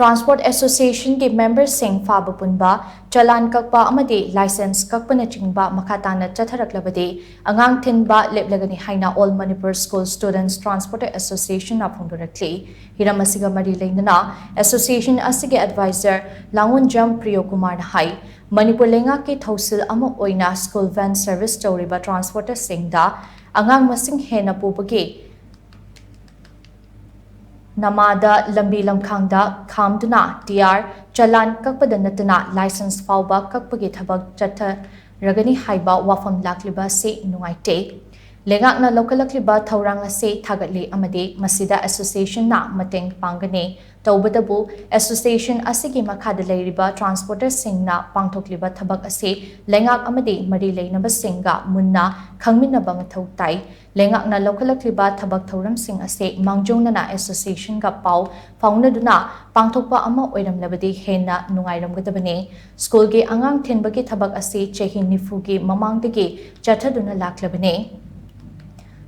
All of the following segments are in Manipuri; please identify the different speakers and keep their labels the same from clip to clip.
Speaker 1: Transport Association के members sing Phaba punba, Challan Kakpa amadi license kakpa nachingba makha tana chatharaklabadi, Angang Thinba Leplagani haina all Manipur school students Transport Association na phongdorakli, Hiramasiga mari leinana Association asige advisor Langun Jam Priyo Kumar na hai, Manipur lenga ke thosil ama oina school van service tauriba transporter singda, Angang masing hena pupagi, Namada lambi lamkhangda khamduna TR Challan Kakpa natana license Phaba kakpagi thabak chatharaklabadi haiba wafam lakliba se nungaite lengakna lokalakliba thaurang ase thagatli amade masida association na mateng pangane tawbadabu association asigi makhada leiriba transporter singna pangthokliba thabak ase lengak amade mari leinaba singa munna khangminaba mathau tai lengakna lokalakliba thabak thauram sing ase mangjongna association ga pau faunaduna pangthokpa ama oiramlabadi hena nungairamgadabane school ge angang thinba ge thabak ase chehi nifu ge mamangdagi chathaduna laklabane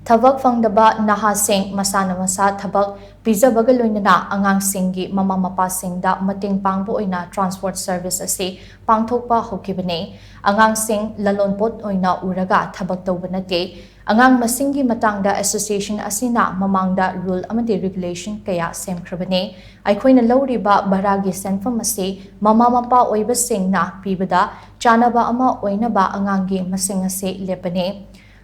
Speaker 1: Thabak phangdaba naha sing masana masa thabak pijabaga loinana angang singi mama mapa singda mating pangbo oina transport service ase pangthokpa hokibane angang sing lalonpot oina uraga thabak tawbanate angang masingi matangda association asina mamangda rule amati regulation kaya semkhrabane aikhoina lawriba baragi senfam ase mama mapa oiba singna pibada chanaba ama oinaba angangi masing ase lepane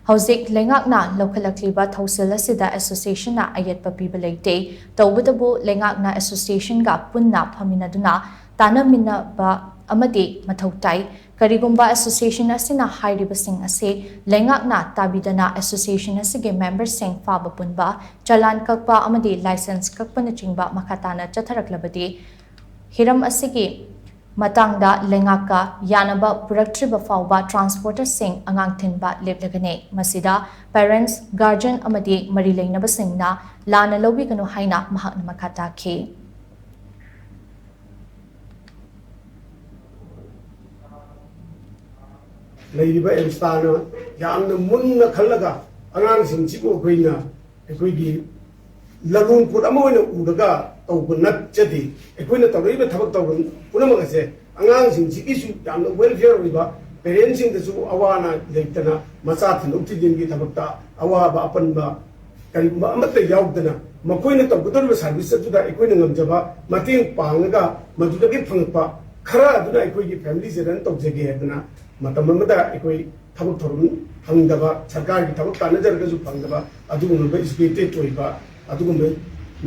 Speaker 1: Hauzik lengakna lokalakliba thausil asida association na ayat papiba leite tawbadabu lengakna association ga punna phaminaduna tanamina ba amadi mathautai karigumba association asina hairiba sing ase lengakna tabidana association asige members sing Phaba punba Challan Kakpa amadi license kakpa nachingba makhatana chatharaklabadi hiram asige Matangda lengaka yanaba puraktriba fauba transporter sing Angang Thinba Leplagani masida parents guardian amadi mari leinaba singna lana lobi kanu haina mahakna makata ke
Speaker 2: Laiba emstana yamna munna khallaga angang singchibo koina ekoigi lalun put amoina udaga tawbunat jadi ekoina tawriba thabak tawbun punamag ase angang singchi isu yamna welfare riba parents sing dasu awana leitana macha thinuk tidingi thabakta awaba apanba karigumba amatta yaudana makoina tawgudorba service atuda ekoina ngamjaba mating pangaga madudagi phangpa khara aduna ekoigi family jeran tawjege aduna matam amada ekoi thabak thorum phangdaba sarkar gi thabak tanajargasu phangdaba adugumba expected toiba adugumba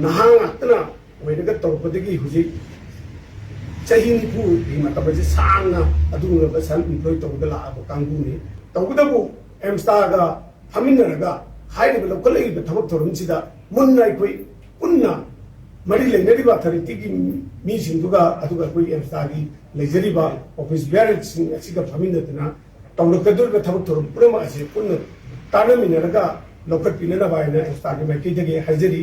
Speaker 2: nahang atna oidaga tawpadagi huji chahin pu mataba ji sangna adugumba self employed tawdala abo kanguni tawdabu emstar ga phaminaraga hairiba local ei thabak thorum sida munna ekoi unna mari leinariba authority gi mi singduga aduga koi emstar gi leijariba office bearers sing asiga phaminadana tawlakadurga thabak thorum purama ase punna tanaminaraga local pinana baina emstar gi maiki dege hajari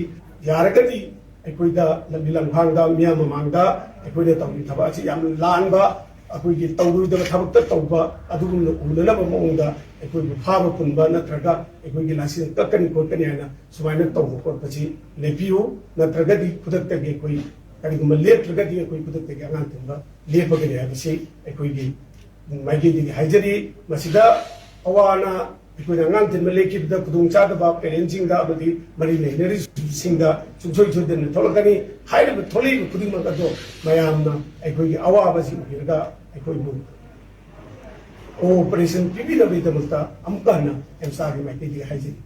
Speaker 2: yaragadi ekoida lambi lamkhangda miya mamangda ekoida tawni thaba asi yam lanba akoigi tawruida thabakta tawba adugumna unanaba maungda ekoigi phaba punba natraga ekoigi license kakani kokani ana sumaina tawbu korpachi lepiu natragadi khudaktagi ekoi kariguma letragadi ekoi khudaktagi angang thinba lepagani abisi ekoigi maigi haijari masida awana ekoina angang thinba lekibda khudungchadaba parenting da abadi mari leinari singda chungsoi chodena tholakani hairiba tholi khudingma ado mayamna ekoigi awaba si hirga ekoibu operation pibida bidamta amkana emsagi maiki haijari